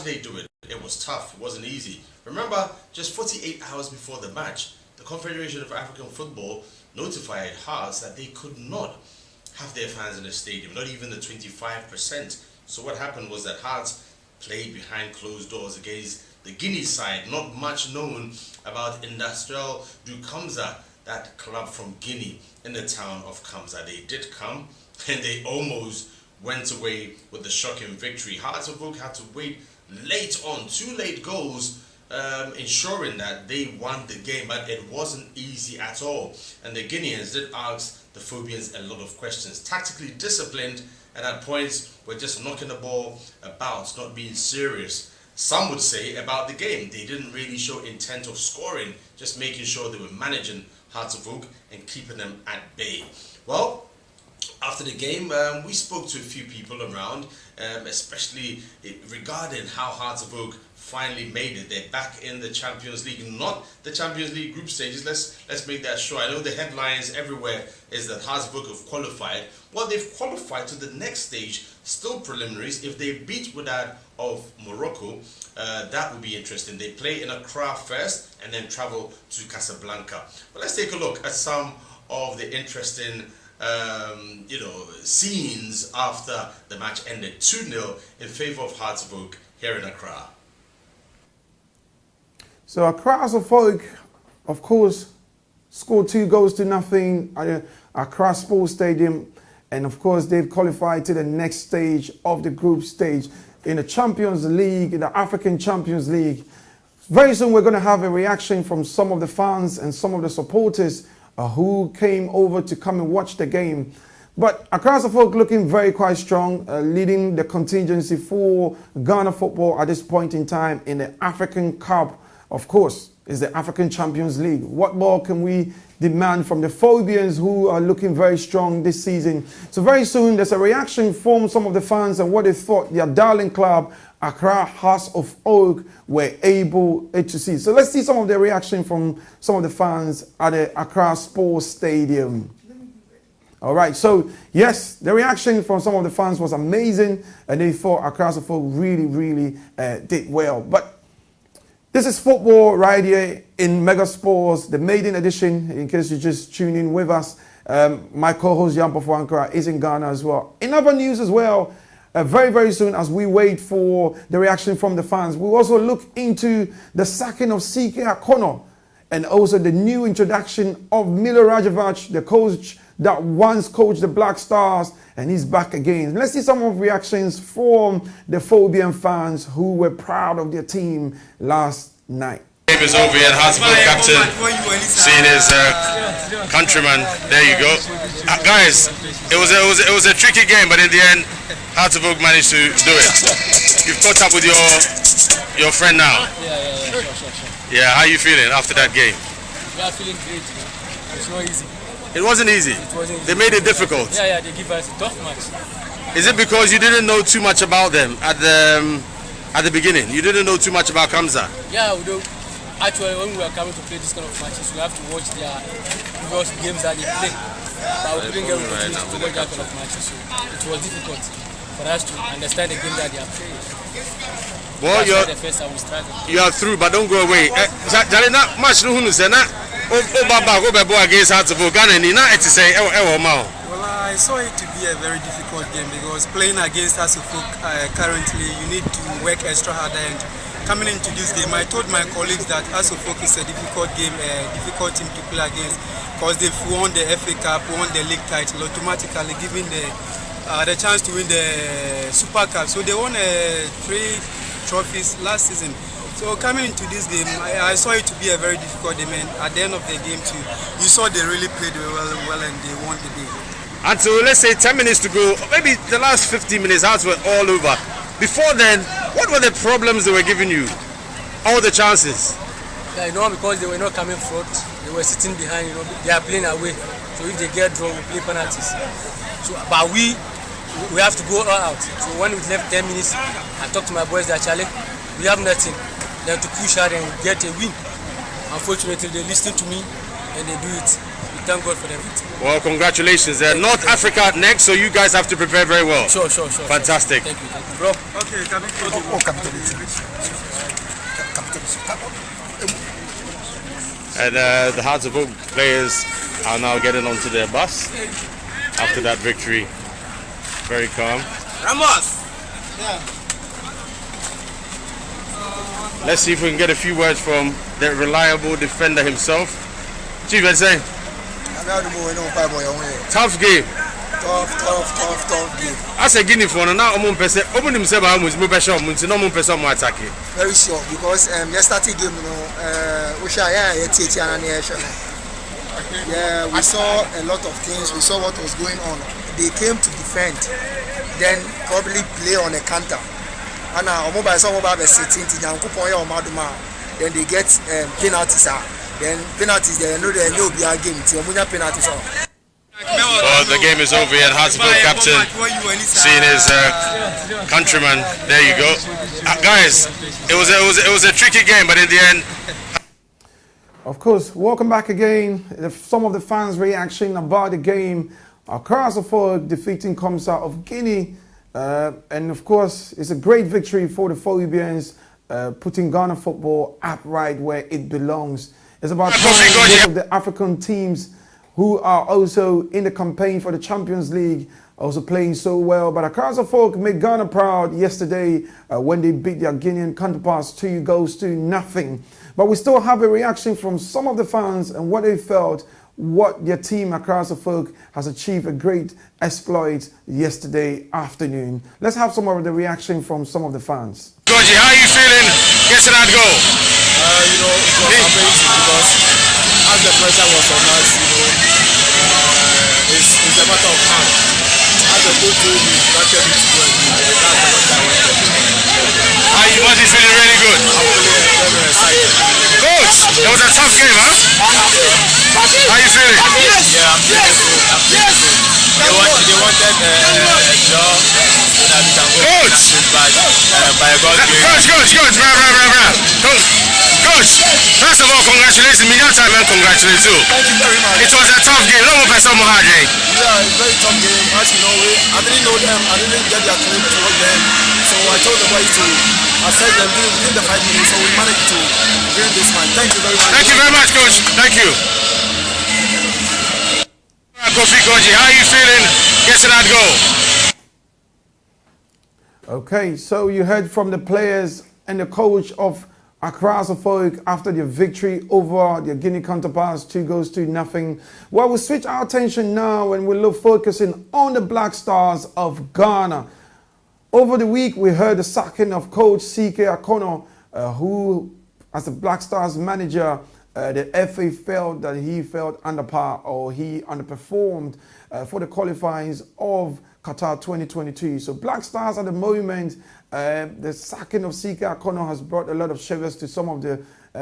did they do it? It was tough. It wasn't easy. Remember, just 48 hours before the match, the Confederation of African Football notified Hearts that they could not have their fans in the stadium, not even the 25%. So what happened was that Hearts played behind closed doors against the Guinea side. Not much known about Industrial du Kamza, that club from Guinea in the town of Kamza. They did come and they almost went away with the shocking victory. Hearts of Oak had to wait late on, 2 late goals, ensuring that they won the game, but it wasn't easy at all. And the Guineans did ask the Phobians a lot of questions. Tactically disciplined, and at points were just knocking the ball about, not being serious. Some would say about the game, they didn't really show intent of scoring, just making sure they were managing Hearts of Oak and keeping them at bay. Well, after the game, we spoke to a few people around, especially regarding how Hearts of Oak finally made it. They're back in the Champions League, not the Champions League group stages. Let's make that sure. I know the headlines everywhere is that Hearts of Oak have qualified. Well, they've qualified to the next stage, still preliminaries. If they beat Wydad of Morocco, that would be interesting. They play in Accra first and then travel to Casablanca. But let's take a look at some of the interesting scenes after the match ended 2-0 in favor of Hearts of Oak here in Accra. So Accra of Oak, of course, scored 2-0 at Accra Sports Stadium, and of course they've qualified to the next stage of the group stage in the Champions League, in the African Champions League. Very soon we're going to have a reaction from some of the fans and some of the supporters who came over to come and watch the game. But Accra Folk looking quite strong, leading the contingency for Ghana football at this point in time in the African Cup. Of course, is the African Champions League. What more can we demand from the Phobians, who are looking very strong this season? So very soon there's a reaction from some of the fans and what they thought their darling club, Accra Hearts of Oak, were able to see. So let's see some of the reaction from some of the fans at the Accra Sports Stadium. All right, so yes, the reaction from some of the fans was amazing, and they thought Accra of Oak really did well. But this is football right here in Mega Sports, the maiden edition, in case you just tune in with us. My co-host Jan Pofuankara is in Ghana as well. In other news as well, very soon, as we wait for the reaction from the fans, we'll also look into the sacking of CK Akono and also the new introduction of Milo Rajovac, the coach that once coached the Black Stars, and he's back again. Let's see some of reactions from the Phobian fans who were proud of their team last night. Game is over here, Hearts of Oak captain seeing his countryman. There you go, guys. It was a tricky game, but in the end, Hearts of Oak managed to do it. You've caught up with your friend now. Sure. Yeah, how are you feeling after that game? We are feeling great. It's not easy. It wasn't easy. They made it difficult. Yeah, they give us a tough match. Is it because you didn't know too much about them at the beginning? You didn't know too much about Kamza? Yeah, we do. Actually, when we are coming to play this kind of matches, we have to watch their previous games that they play. But we couldn't get opportunity to watch that kind of matches, so it was difficult for us to understand the game that they are playing. Well, you are through, but don't go away. Match against Hearts of Oak. Well, I saw it to be a very difficult game because playing against Hearts of Oak currently, you need to work extra harder. And coming into this game, I told my colleagues that Hearts of Oak is a difficult game, a difficult team to play against because they've won the FA Cup, won the league title, automatically giving the chance to win the Super Cup. So they won 3 trophies last season. So coming into this game, I saw it to be a very difficult game, and at the end of the game too, you saw they really played well and they won the game. Until let's say 10 minutes to go, maybe the last 15 minutes, Hearts were all over. Before then, what were the problems they were giving you? All the chances? Yeah, because they were not coming front, they were sitting behind, they are playing away. So if they get drawn, we play penalties. So, but we have to go all out. So when we left 10 minutes, I talked to my boys that Charlie, we have nothing. Then to push hard and get a win. Unfortunately, they listen to me and they do it. we thank God for the victory. Well, congratulations. North Africa next, so you guys have to prepare very well. Sure. Fantastic. Thank you, bro. Okay, And the Hearts of Oak players are now getting onto their bus after that victory. Very calm. Ramos. Let's see if we can get a few words from the reliable defender himself. Chief, let's say. Tough game. Tough game. As a Guinea for now, attacking. Very sure because yesterday game, we saw a lot of things. We saw what was going on. They came to defend, then probably play on a counter. And then they get penalties. Then penalties, they know they will be a game. Penalties. Well, the game is over and Hearts of Oak captain seeing his countryman. There you go. Guys, it was a tricky game, but in the end. Of course, welcome back again. Some of the fans' reaction about the game. Accra Folk defeating Comsa of Guinea. And of course, it's a great victory for the Phobians, putting Ghana football upright where it belongs. It's about time both of the African teams who are also in the campaign for the Champions League, also playing so well. But Accra Folk made Ghana proud yesterday when they beat their Guinean counterparts 2-0. But we still have a reaction from some of the fans and what they felt, what their team, Accra Folk, has achieved a great exploit yesterday afternoon. Let's have some of the reaction from some of the fans. Goji, how are you feeling getting that goal? It was amazing because as the pressure was on us, it's a matter of time. As the coach told me, that's the what I wanted. Was he feeling really good? I'm feeling very excited. Coach, it was a tough game, huh? How are you feeling? Yeah, I'm feeling good. They wanted a job that we can go by God's grace. Coach, first of all, congratulations. Time and congratulations too. Thank you very much. It was a tough game. No more person hard game. Yeah, it's a very tough game. As you know, I didn't know them. I didn't get their clip to work them. So I told the boys to assess them within the 5 minutes. So we managed to win this one. Thank you very much. Thank you very much, Coach. Thank you. Kofi Goji, how are you feeling getting that goal? Okay, so you heard from the players and the coach of Accra Folk after their victory over their Guinea counterparts 2-0. Well, we'll switch our attention now and we'll look focusing on the Black Stars of Ghana. Over the week, we heard the sacking of coach C.K. Akono, who, as the Black Stars manager, the FA felt that he felt under par or he underperformed for the qualifiers of Qatar 2022. So Black Stars at the moment, the sacking of C.K. Akono has brought a lot of shivers to some of the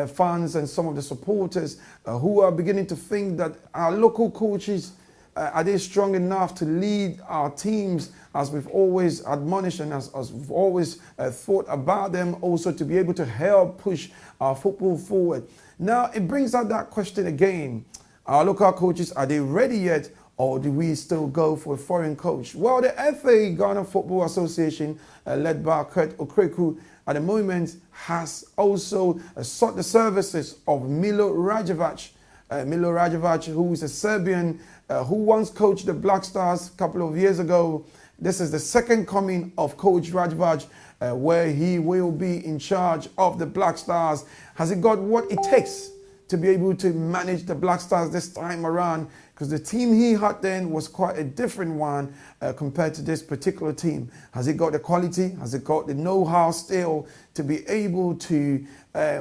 fans and some of the supporters who are beginning to think that our local coaches, are they strong enough to lead our teams as we've always admonished and as we've always thought about them, also to be able to help push our football forward. Now, it brings out that question again. Our local coaches, are they ready yet? Or do we still go for a foreign coach? Well, the FA Ghana Football Association, led by Kurt Okreku, at the moment has also sought the services of Milo Rajevac. Milo Rajevac, who is a Serbian who once coached the Black Stars a couple of years ago. This is the second coming of Coach Rajevac, where he will be in charge of the Black Stars. Has he got what it takes to be able to manage the Black Stars this time around? Because the team he had then was quite a different one compared to this particular team. Has he got the quality? Has he got the know-how still to be able to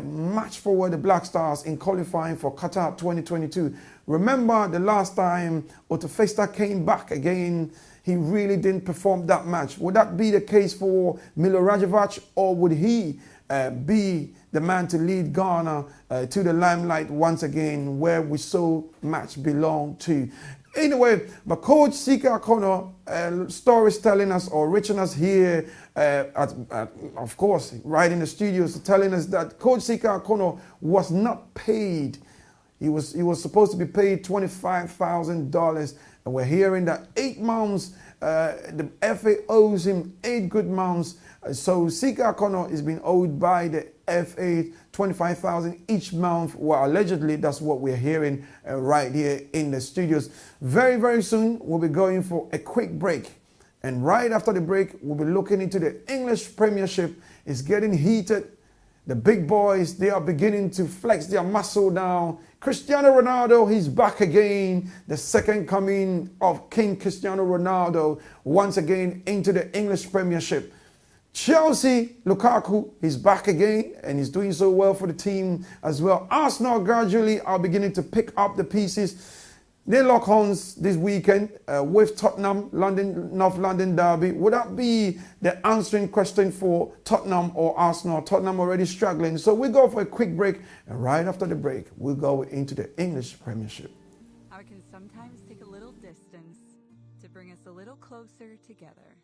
match forward the Black Stars in qualifying for Qatar 2022? Remember the last time Otofesta came back again, he really didn't perform that much. Would that be the case for Milo Rajevac, or would he be the man to lead Ghana to the limelight once again, where we so much belong to? Anyway, but Coach C.K. Akono, stories telling us, or reaching us here, of course, right in the studios, telling us that Coach C.K. Akono was not paid He was supposed to be paid $25,000, and we're hearing that 8 months. The FA owes him 8 good months. So Sika Kono is being owed by the FA 25,000 each month. Well, allegedly, that's what we're hearing right here in the studios. Very, very soon, we'll be going for a quick break. And right after the break, we'll be looking into the English Premiership. It's getting heated. The big boys, they are beginning to flex their muscle now. Cristiano Ronaldo, he's back again. The second coming of King Cristiano Ronaldo, once again into the English Premiership. Chelsea, Lukaku, he's back again, and he's doing so well for the team as well. Arsenal gradually are beginning to pick up the pieces. They lock horns this weekend with Tottenham, North London derby. Would that be the answering question for Tottenham or Arsenal? Tottenham already struggling. So we go for a quick break, and right after the break, we'll go into the English Premiership. How it can sometimes take a little distance to bring us a little closer together.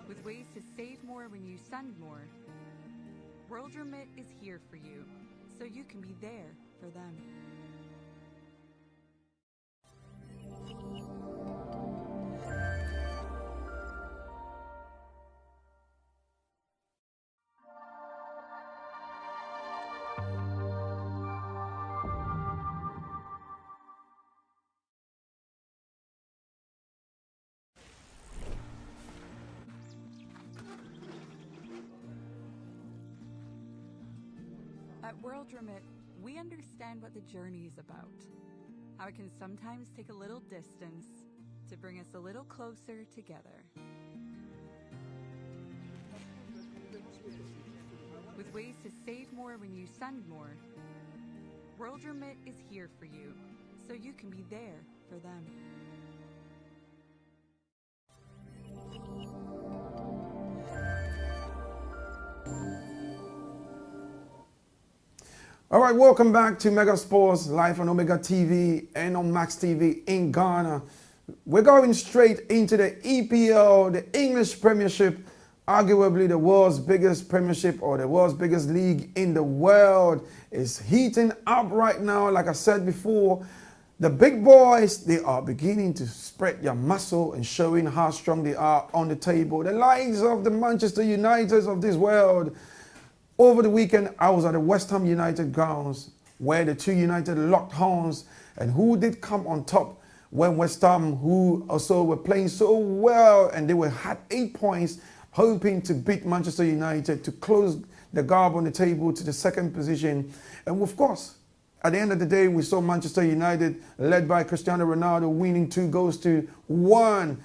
With ways to save more when you send more, World Remit is here for you, so you can be there for them. At World Remit, we understand what the journey is about. How it can sometimes take a little distance to bring us a little closer together. With ways to save more when you send more, World Remit is here for you, so you can be there for them. All right, welcome back to Mega Sports, live on Omega TV and on Max TV in Ghana. We're going straight into the EPL, the English Premiership, arguably the world's biggest premiership or the world's biggest league in the world. Is heating up right now. Like I said before, the big boys, they are beginning to spread their muscle and showing how strong they are on the table. The likes of the Manchester Uniteds of this world. Over the weekend, I was at the West Ham United grounds where the two United locked horns, and who did come on top when West Ham, who also were playing so well, and they had 8 points, hoping to beat Manchester United to close the gap on the table to the second position. And of course, at the end of the day, we saw Manchester United, led by Cristiano Ronaldo, winning 2-1.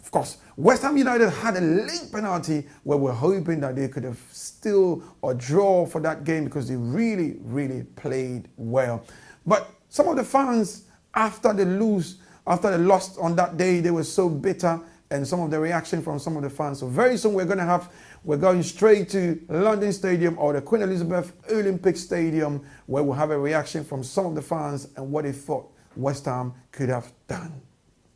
Of course, West Ham United had a late penalty where we're hoping that they could have still or draw for that game because they really, really played well. But some of the fans, after the loss on that day, they were so bitter, and some of the reaction from some of the fans. So very soon we're going straight to London Stadium or the Queen Elizabeth Olympic Stadium, where we'll have a reaction from some of the fans and what they thought West Ham could have done.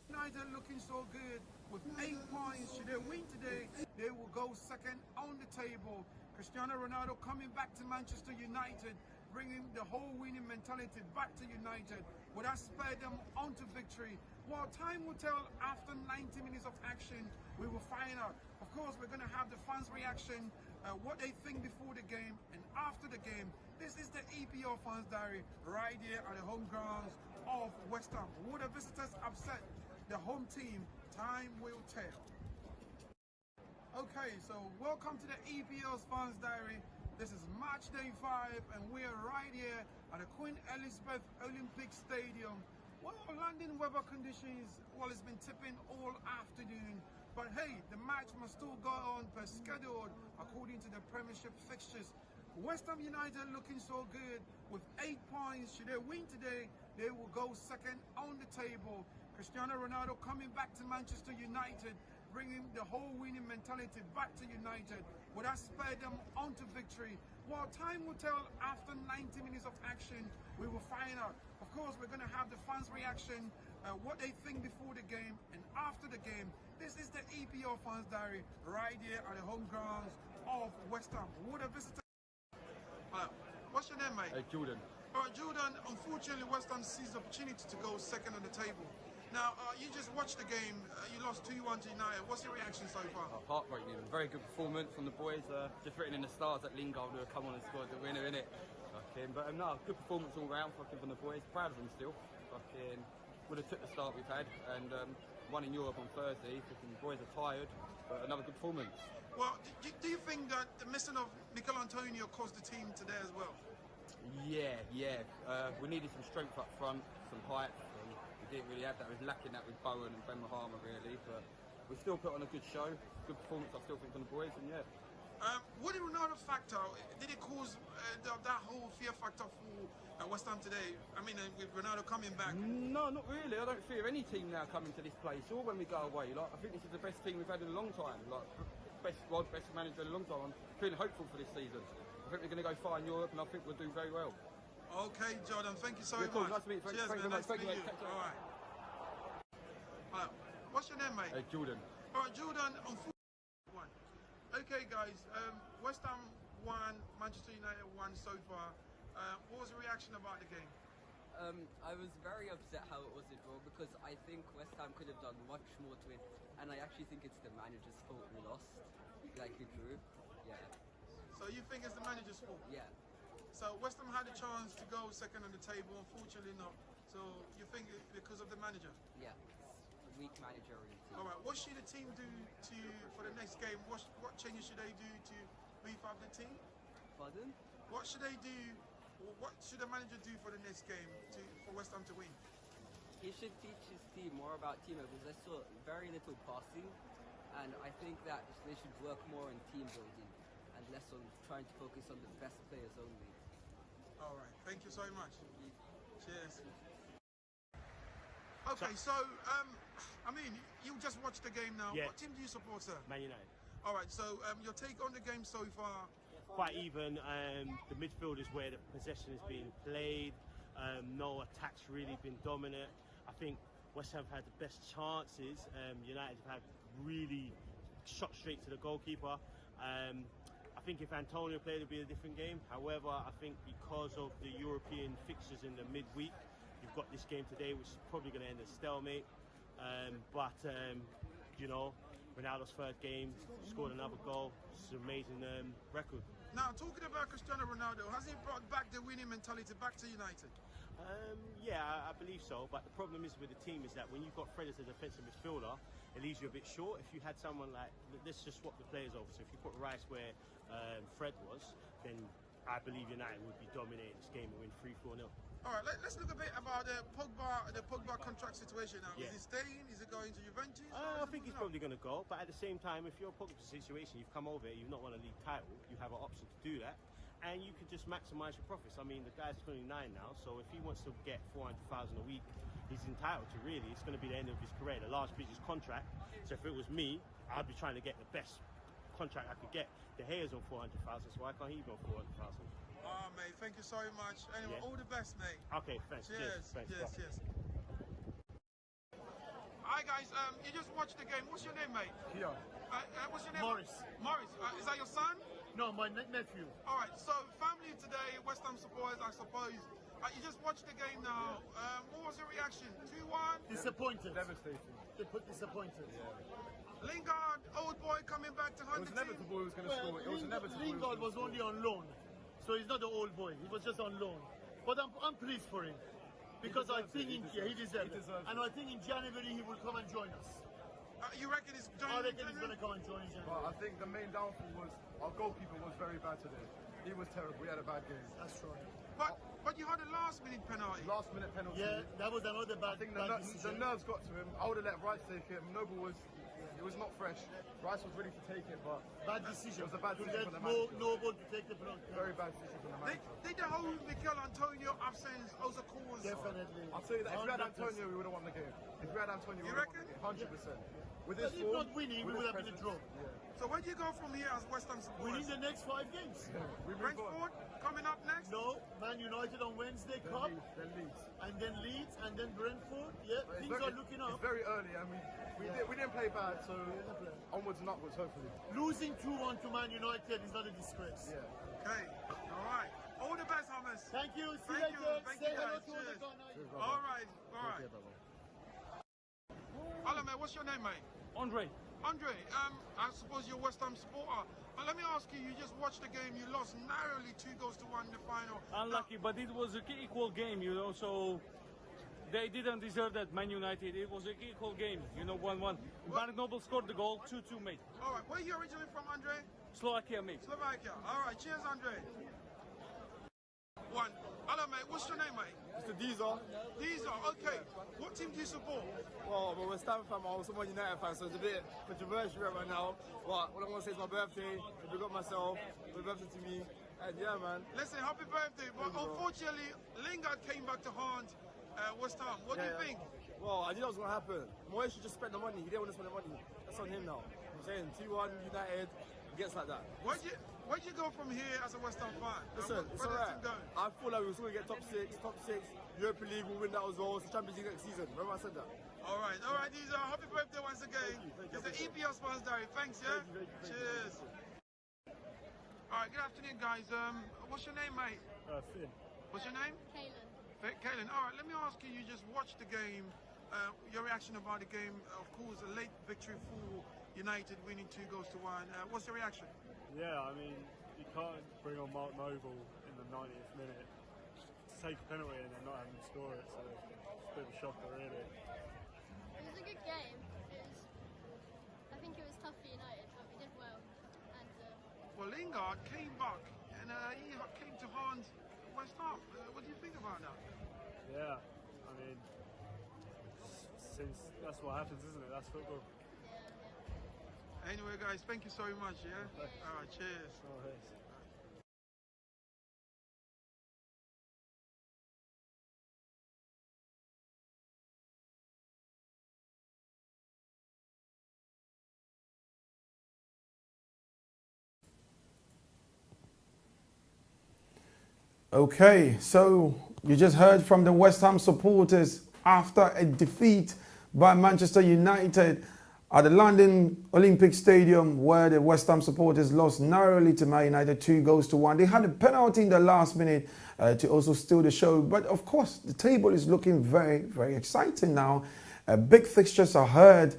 United looking so good with 8 points. Should they win today, they will go second on the table. Cristiano Ronaldo coming back to Manchester United, bringing the whole winning mentality back to United. Would that spur them on to victory? Well, time will tell. After 90 minutes of action, we will find out. Of course, we're going to have the fans' reaction, what they think before the game and after the game. This is the EPL Fans Diary right here at the home grounds of West Ham. Would the visitors upset the home team? Time will tell. Okay, so welcome to the EPL's Fans Diary. This is match day 5, and we are right here at the Queen Elizabeth Olympic Stadium. Well, London weather conditions, well, it's been tipping all afternoon. But hey, the match must still go on per schedule according to the Premiership fixtures. West Ham United looking so good with 8 points. Should they win today, they will go second on the table. Cristiano Ronaldo coming back to Manchester United, bringing the whole winning mentality back to United. Would that spur them on to victory? Well, time will tell. After 90 minutes of action, we will find out. Of course, we're going to have the fans' reaction, what they think before the game and after the game. This is the EPL Fans Diary right here at the home grounds of West Ham. Would the visitors What's your name, mate? Jordan. All right, Jordan, unfortunately, West Ham seized the opportunity to go second on the table. Now, you just watched the game. You lost 2-1 to United. What's your reaction so far? Heartbreaking. Very good performance from the boys. Just written in the stars that Lingard would have come on and scored the winner, innit? But no, good performance all round from the boys. Proud of them still. Would have took the start we've had and won in Europe on Thursday. The boys are tired, but another good performance. Well, do you think that the missing of Mikel Antonio caused the team today as well? Yeah. We needed some strength up front, some height. We didn't really have that. We was lacking that with Bowen and Ben Mahama really, but we still put on a good show. Good performance, I still think, from the boys, and yeah. What did Ronaldo factor? Did it cause that whole fear factor for West Ham today? I mean, with Ronaldo coming back. No, not really. I don't fear any team now coming to this place, or when we go away. I think this is the best team we've had in a long time. Best squad, best manager in a long time. I'm feeling hopeful for this season. I think we're going to go far in Europe, and I think we'll do very well. Okay, Jordan. Thank you so much. Cool. Nice to meet you. Cheers, man. Nice to meet you. All right. What's your name, mate? Jordan. All right, Jordan. Okay, guys. West Ham won, Manchester United won so far. What was the reaction about the game? I was very upset how it was a draw because I think West Ham could have done much more to win, and I actually think it's the manager's fault we lost, like we drew. Yeah. So you think it's the manager's fault? Yeah. So West Ham had a chance to go second on the table, unfortunately not. So you think it's because of the manager? Yeah. It's a weak manager in the team. All right. What should the team do for the next game? What changes should they do to beef up the team? Pardon? What should they do? What should the manager do for the next game for West Ham to win? He should teach his team more about teamwork because I saw very little passing, and I think that they should work more on team building and less on trying to focus on the best players only. All right, thank you so much. Cheers. Okay, so I mean, you just watched the game now. Yeah. What team do you support, sir? Man United. All right, so your take on the game so far? Quite even. The midfield is where the possession is being played. No attacks really been dominant. I think West Ham have had the best chances. United have had really shot straight to the goalkeeper. I think if Antonio played, it'd be a different game. However, I think because of the European fixtures in the midweek, you've got this game today, which is probably going to end a stalemate. You know, Ronaldo's third game, scored another goal. It's an amazing record. Now, talking about Cristiano Ronaldo, has he brought back the winning mentality back to United? Yeah, I believe so. But the problem is with the team is that when you've got Fred as a defensive midfielder, it leaves you a bit short. If you had someone like, let's just swap the players over. So if you put Rice where Fred was, then I believe United would be dominating this game and win 3-4-0. All right, let's look a bit about the Pogba contract situation now. Yeah. Is he staying? Is he going to Juventus? I think he's probably going to go. But at the same time, if you're a Pogba situation, you've come over, you've not won a league title, you have an option to do that. And you can just maximise your profits. I mean, the guy's 29 now, so if he wants to get 400,000 a week, he's entitled to. Really, it's going to be the end of his career, the last business contract. So if it was me, I'd be trying to get the best contract I could get. De Gea's on 400,000, so why can't he be on 400,000? Oh, mate, thank you so much. Anyway, all the best, mate. Okay, thanks. Cheers. Thanks. Cheers. Hi, guys. You just watched the game. What's your name, mate? Here. What's your name? Morris. Morris. Is that your son? No, my nephew. All right. So, family today, West Ham supporters, I suppose. You just watched the game now. What was your reaction? 2-1? Disappointed. Devastating. Disappointed. Yeah. Lingard, old boy, coming back to hunt the team. It was inevitable he was going to score. It was inevitable. Lingard was only on loan, so he's not the old boy. He was just on loan. But I'm pleased for him because I think he deserves it. And I think in January he will come and join us. You reckon he's joining? I reckon he's going to come and join us. But I think the main downfall was our goalkeeper was very bad today. He was terrible. We had a bad game. That's right. But you had a last-minute penalty. Last-minute penalty. Yeah, that was another bad. I think decision. the nerves got to him. I would have let Rice take it. Noble was not fresh. Rice was ready to take it, but bad decision. It was a bad decision for the manager. manager. Noble to take the penalty. Very bad decision for the manager. Did the whole Mikel Antonio absence also cause? Definitely. I'll tell you that if we had Antonio, we would have won the game. If we had Antonio, we would have won the game. 100%. With this if not winning, we would have been a draw. Yeah. So where do you go from here as West Ham supporters? Winning the next 5 games. Brentford coming up next? No, Man United on Wednesday, Cup. Then Leeds, and then Brentford. Yeah, things are looking up. It's very early, and we didn't play bad, so onwards and upwards, hopefully. Losing 2-1 to Man United is not a disgrace. Yeah. Okay, all right. guys. Thank you. See you Thank you. later. Thank Say you, hello guys. to all the Cheers. Ghana. All right. Hello, mate. What's your name, mate? Andre. Andre, I suppose you're a West Ham supporter. But let me ask you, you just watched the game, you lost narrowly 2-1 in the final. Unlucky, but it was an equal game, you know, so they didn't deserve that, Man United. It was an equal game, you know, 1-1. Mark Noble scored the goal, 2-2, mate. All right, where are you originally from, Andre? Slovakia, mate. Slovakia. All right, cheers, Andre. One. Hello, mate. What's your name, mate? Mr. Diesel. Diesel, okay. What team do you support? Well, I'm a West Ham fan, I'm also a United fan, so it's a bit controversial right now. But what I want to say is my birthday. I forgot myself. My birthday to me. And yeah, man. Listen, happy birthday. But unfortunately, Lingard came back to haunt West Ham. What do you think? Well, I knew that was going to happen. Moyes should just spend the money. He didn't want to spend the money. That's on him now. I'm saying 2-1 United, it gets like that. Where'd you go from here as a West Ham fan? Listen, it's alright. I feel like we were still going to get top six, Europa League, we'll win that as well. It's the Champions League next season. Remember I said that? All right, Diesel. Happy birthday once again. It's the EPL Spans Diary. Thanks, yeah? Cheers. All right, good afternoon, guys. What's your name, mate? Finn. What's your name? Kaylin. Kaylin, all right, let me ask you, you just watched the game, your reaction about the game, of course, a late victory for United, winning 2-1. What's your reaction? Yeah, I mean, you can't bring on Mark Noble in the 90th minute to take a penalty and then not have him score it, so it's a bit of a shocker, really. It was a good game. I think it was tough for United, but we did well. And well, Lingard came back and he came to haunt West Ham. What do you think about that? Yeah, I mean, since that's what happens, isn't it? That's football. Anyway, guys, thank you so much, yeah? All right, cheers. Okay, so you just heard from the West Ham supporters after a defeat by Manchester United at the London Olympic Stadium, where the West Ham supporters lost narrowly to Man United 2-1. They had a penalty in the last minute to also steal the show. But of course, the table is looking very, very exciting now. Big fixtures are ahead.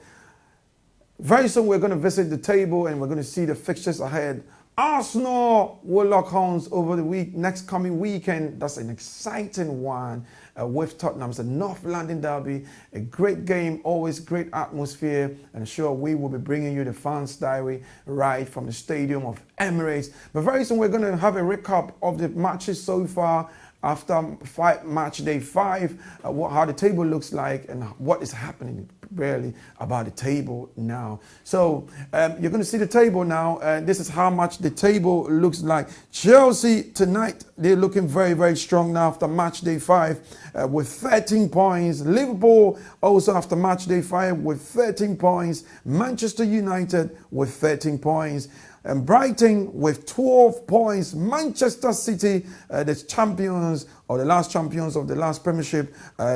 Very soon we're going to visit the table and we're going to see the fixtures ahead. Arsenal will lock horns over the next coming weekend. That's an exciting one with Tottenham. It's a North London derby, a great game, always great atmosphere. And I'm sure we will be bringing you the fans' diary right from the Stadium of Emirates. But very soon we're going to have a recap of the matches so far after match day 5, how the table looks like and what is happening really about the table now. So you're going to see the table now. This is how much the table looks like. Chelsea tonight, they're looking very, very strong now after match day 5 with 13 points. Liverpool also after match day 5 with 13 points. Manchester United with 13 points. And Brighton with 12 points. Manchester City, the champions or the last champions of the last Premiership,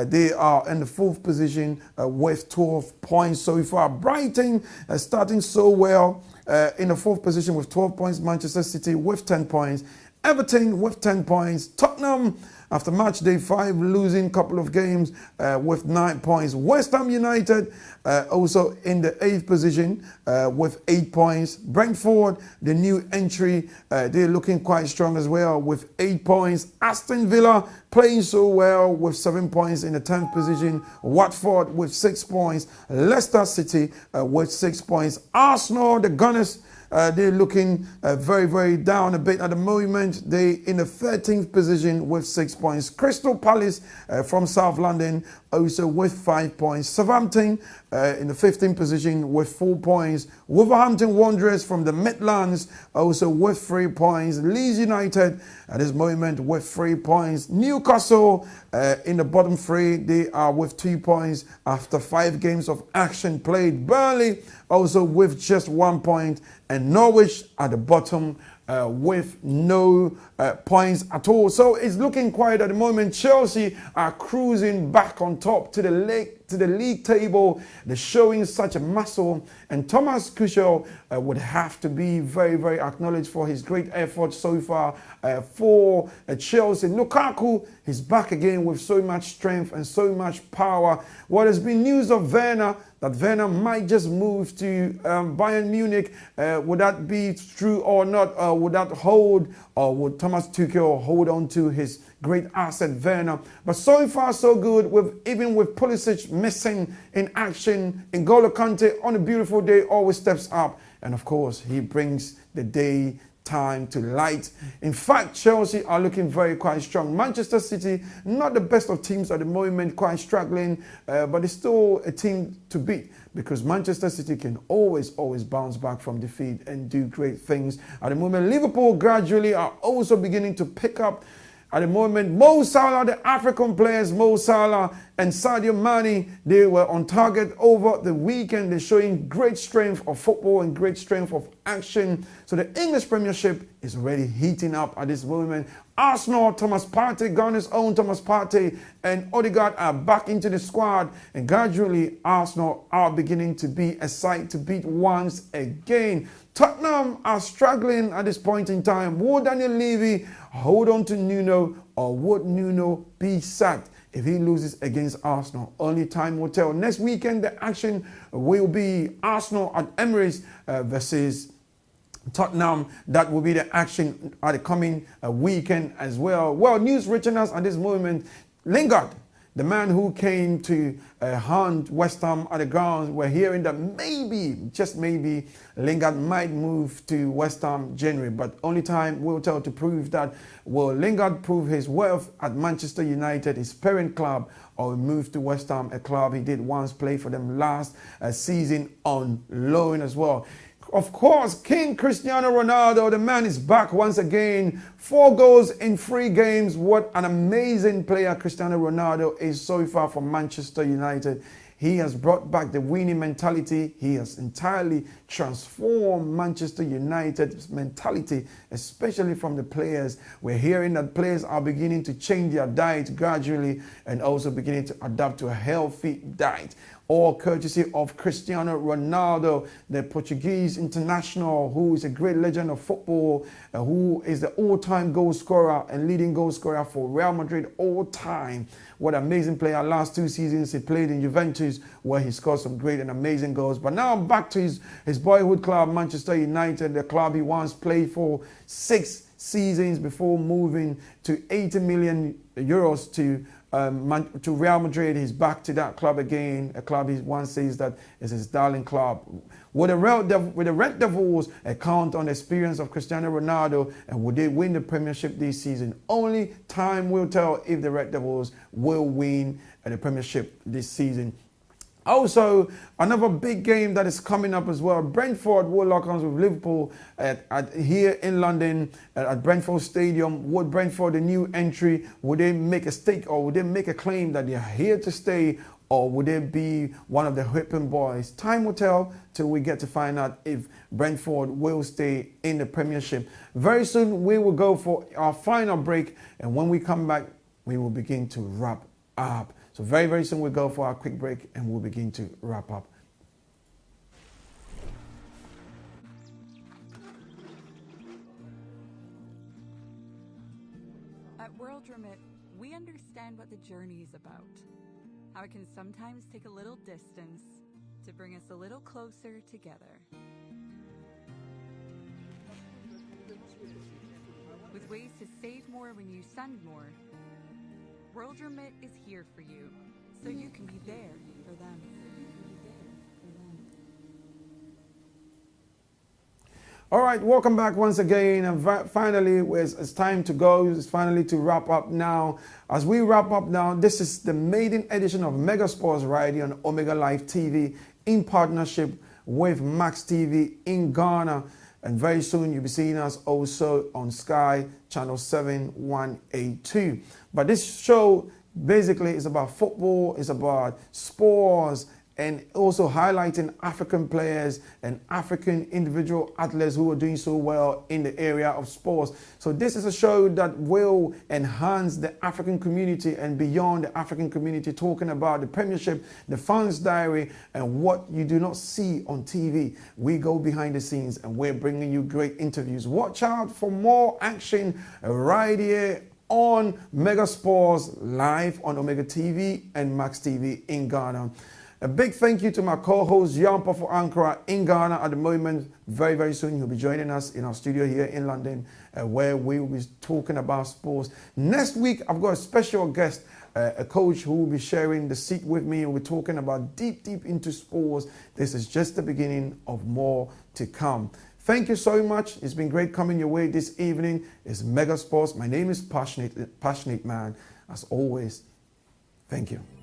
they are in the 4th position with 12 points so far. Brighton starting so well in the 4th position with 12 points. Manchester City with 10 points. Everton with 10 points. Tottenham after match day 5 losing a couple of games with 9 points. West Ham United also in the 8th position with 8 points. Brentford, the new entry, they're looking quite strong as well with 8 points. Aston Villa playing so well with 7 points in the 10th position. Watford with 6 points. Leicester City with 6 points. Arsenal, the Gunners, they're looking very, very down a bit at the moment. They in the 13th position with 6 points. Crystal Palace from South London also with 5 points. Southampton in the 15th position with 4 points. Wolverhampton Wanderers from the Midlands also with 3 points. Leeds United at this moment with 3 points. Newcastle in the bottom 3, they are with 2 points after 5 games of action played. Burnley also with just 1 point. And Norwich at the bottom with no points at all. So it's looking quiet at the moment. Chelsea are cruising back on top to the league table. They're showing such a muscle, and Thomas Tuchel would have to be very, very acknowledged for his great effort so far for Chelsea. Lukaku is back again with so much strength and so much power. What has been news of Werner, that Werner might just move to Bayern Munich. Would that be true or not? Would that hold, or would Thomas Tuchel hold on to his great asset Werner? But so far so good, even with Pulisic missing in action. N'Golo Kante on a beautiful day always steps up, and of course he brings the day time to light. In fact, Chelsea are looking very quite strong. Manchester City, not the best of teams at the moment, quite struggling, but it's still a team to beat, because Manchester City can always bounce back from defeat and do great things. At the moment, Liverpool gradually are also beginning to pick up. At the moment, Mo Salah, the African players, Mo Salah and Sadio Mane, they were on target over the weekend. They're showing great strength of football and great strength of action. So the English Premiership is already heating up at this moment. Arsenal, Thomas Partey, Ghana's own Thomas Partey and Odegaard are back into the squad. And gradually, Arsenal are beginning to be a side to beat once again. Tottenham are struggling at this point in time. Will Daniel Levy hold on to Nuno, or would Nuno be sacked if he loses against Arsenal? Only time will tell. Next weekend, the action will be Arsenal at Emirates versus Tottenham. That will be the action at the coming weekend as well. Well, news reaching us at this moment. Lingard, the man who came to hunt West Ham at the grounds, we're hearing that maybe, just maybe, Lingard might move to West Ham January, but only time will tell to prove that. Will Lingard prove his worth at Manchester United, his parent club, or move to West Ham, a club he did once play for them last season on loan as well? Of course, King Cristiano Ronaldo, the man is back once again. 4 goals in 3 games. What an amazing player Cristiano Ronaldo is so far for Manchester United. He has brought back the winning mentality. He has entirely transformed Manchester United's mentality, especially from the players. We're hearing that players are beginning to change their diet gradually and also beginning to adapt to a healthy diet. All courtesy of Cristiano Ronaldo, the Portuguese international, who is a great legend of football, who is the all-time goal scorer and leading goal scorer for Real Madrid all time. What an amazing player. Last 2 seasons he played in Juventus, where he scored some great and amazing goals. But now back to his boyhood club, Manchester United, the club he once played for 6 seasons before moving to 80 million euros to Real Madrid. He's back to that club again, a club he once says that is his darling club. Would the Red Devils count on the experience of Cristiano Ronaldo, and would they win the Premiership this season? Only time will tell if the Red Devils will win the Premiership this season. Also, another big game that is coming up as well. Brentford will lock arms with Liverpool here in London at Brentford Stadium. Would Brentford, the new entry, would they make a stake, or would they make a claim that they are here to stay, or would they be one of the whipping boys? Time will tell till we get to find out if Brentford will stay in the Premiership. Very soon we will go for our final break, and when we come back, we will begin to wrap up. So very, very soon we'll go for our quick break and we'll begin to wrap up. At World Remit, we understand what the journey is about. How it can sometimes take a little distance to bring us a little closer together. With ways to save more when you send more, World Remit is here for you, so you can be there for them. All right, welcome back once again, and finally, it's time to go. It's finally to wrap up now. As we wrap up now, this is the maiden edition of Mega Sports right here on Omega Live TV in partnership with Max TV in Ghana. And very soon you'll be seeing us also on Sky Channel 7182. But this show basically is about football, it's about sports, and also highlighting African players and African individual athletes who are doing so well in the area of sports. So this is a show that will enhance the African community and beyond the African community, talking about the Premiership, the Fans Diary, and what you do not see on TV. We go behind the scenes and we're bringing you great interviews. Watch out for more action right here on Mega Sports, live on Omega TV and Max TV in Ghana. A big thank you to my co-host, Yampa for Ankara in Ghana at the moment. Very, very soon he'll be joining us in our studio here in London, where we will be talking about sports. Next week, I've got a special guest, a coach who will be sharing the seat with me. We're talking about deep into sports. This is just the beginning of more to come. Thank you so much. It's been great coming your way this evening. It's Mega Sports. My name is Passionate Man. As always, thank you.